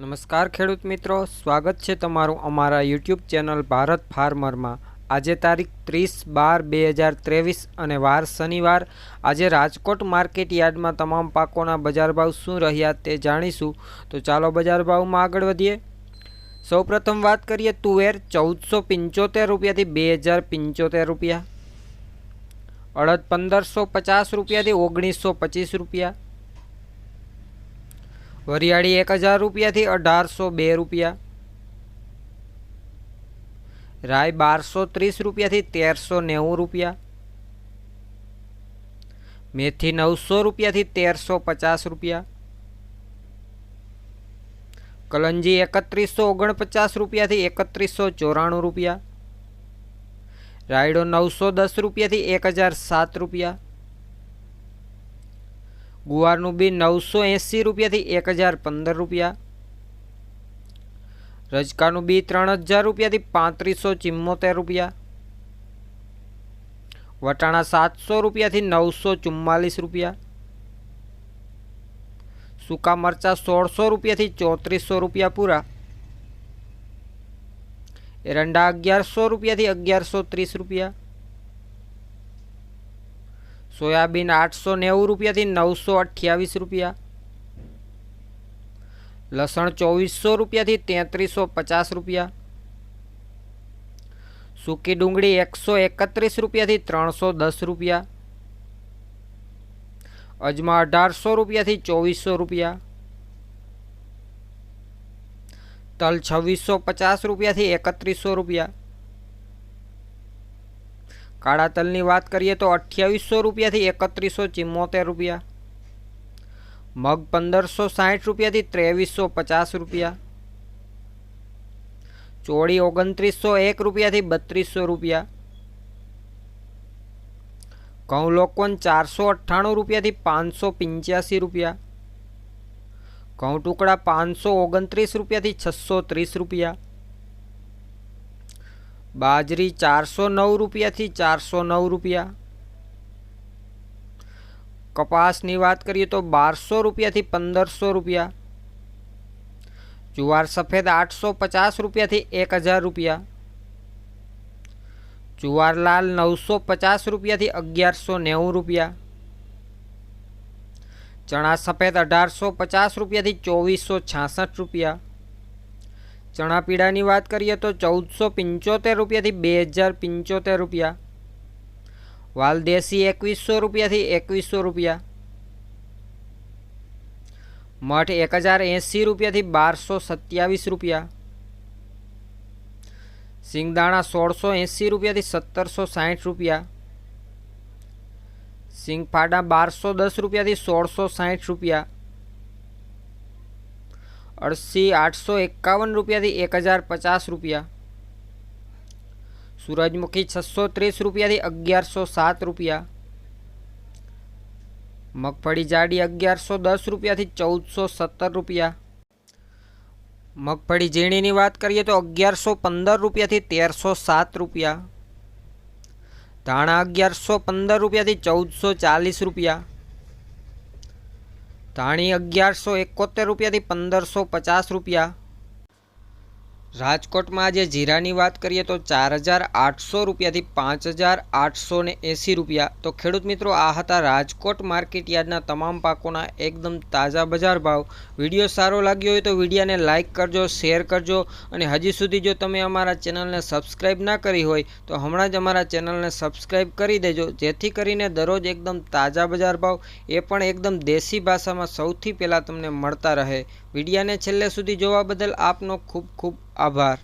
નમસ્કાર ખેડૂત મિત્રો, સ્વાગત છે તમારું અમારા યુટ્યુબ ચેનલ ભારત ફાર્મરમાં। આજે તારીખ 30/12/2023 અને વાર શનિવાર। આજે રાજકોટ માર્કેટ યાર્ડમાં તમામ પાકોના બજાર ભાવ શું રહ્યા તે જાણીશું। તો ચાલો બજાર ભાવમાં આગળ વધીએ। સૌપ્રથમ વાત કરીએ તુવેર 1475 રૂપિયાથી 2075 રૂપિયા, અડદ 1550 રૂપિયાથી 1925 રૂપિયા, વરિયાળી 1000 રૂપિયાથી 1802 રૂપિયા, રાય 1230 રૂપિયાથી 1390 રૂપિયા, મેથી 900 રૂપિયાથી 1350 રૂપિયા, કલંજી 3149 રૂપિયાથી 3194 રૂપિયા, રાયડો 910 રૂપિયાથી 1007 રૂપિયા, ગુવારનું બી 980 રૂપિયાથી 1015 રૂપિયા, રજકાનું બી 3000 રૂપિયાથી 3574 રૂપિયા, વટાણા 700 રૂપિયાથી 944 રૂપિયા, સૂકા મરચા 1600 રૂપિયાથી 3400 રૂપિયા પૂરા, એરંડા 1100 રૂપિયાથી 1130 રૂપિયા, સોયાબીન 890 રૂપિયાથી 928 રૂપિયા, લસણ 2400 રૂપિયાથી 3350 રૂપિયા, સૂકી ડુંગળી 131 રૂપિયાથી 310 રૂપિયા, અજમા 1800 રૂપિયાથી 2400 રૂપિયા, તલ 2650 રૂપિયાથી 3100 રૂપિયા, કાળા તલની વાત કરીએ તો 2800 રૂપિયાથી 3174 રૂપિયા, મગ 1560 રૂપિયાથી 2350 રૂપિયા, ચોળી 2901 રૂપિયાથી 3200 રૂપિયા, ઘઉં લોકવન 498 રૂપિયાથી 585 રૂપિયા, ઘઉં ટુકડા 529 રૂપિયાથી 630 રૂપિયા, બાજરી 409 રૂપિયાથી 409 રૂપિયા, કપાસની વાત કરીએ તો 1200 રૂપિયાથી 1500 રૂપિયા, જુવાર સફેદ 850 રૂપિયાથી 1000 રૂપિયા, જુવાર લાલ 950 રૂપિયાથી 1190 રૂપિયા, ચણા સફેદ 1850 રૂપિયાથી 2466 રૂપિયા, ચણા પીળાની વાત કરીએ તો 1475 રૂપિયાથી 2075 રૂપિયા, વાલ દેશી 2100 રૂપિયાથી 2100 રૂપિયા, મઠ 1080 રૂપિયાથી 1227 રૂપિયા, સિંગદાણા 1680 રૂપિયાથી 1760 રૂપિયા, સિંગફાડા 1210 રૂપિયાથી 1660 રૂપિયા, અળસી 851 રૂપિયાથી 1050 રૂપિયા, સૂરજમુખી 630 રૂપિયાથી 1107 રૂપિયા, મગફળી જાડી 1110 રૂપિયાથી 1417 રૂપિયા, મગફળી ઝીણીની વાત કરીએ તો 1115 રૂપિયાથી 1307 રૂપિયા, ધાણા 1115 રૂપિયાથી 1440 રૂપિયા, ધાણી 1171 રૂપિયાથી 1550 રૂપિયા। રાજકોટમાં આજે જીરાની વાત કરીએ તો 4800 રૂપિયાથી 5880 રૂપિયા। તો ખેડૂત મિત્રો, આ હતા રાજકોટ માર્કેટ યાર્ડના તમામ પાકોના એકદમ તાજા બજાર ભાવ। વિડીયો સારો લાગ્યો હોય તો વિડીયોને લાઇક કરજો, શેર કરજો, અને હજી સુધી જો તમે અમારા ચેનલને સબસ્ક્રાઈબ ના કરી હોય તો હમણાં જ અમારા ચેનલને સબસ્ક્રાઈબ કરી દેજો, જેથી કરીને દરરોજ એકદમ તાજા બજાર ભાવ, એ પણ એકદમ દેશી ભાષામાં સૌથી પહેલાં તમને મળતા રહે। વિડીયોને છેલ્લે સુધી જોવા બદલ આપનો ખૂબ ખૂબ આભાર।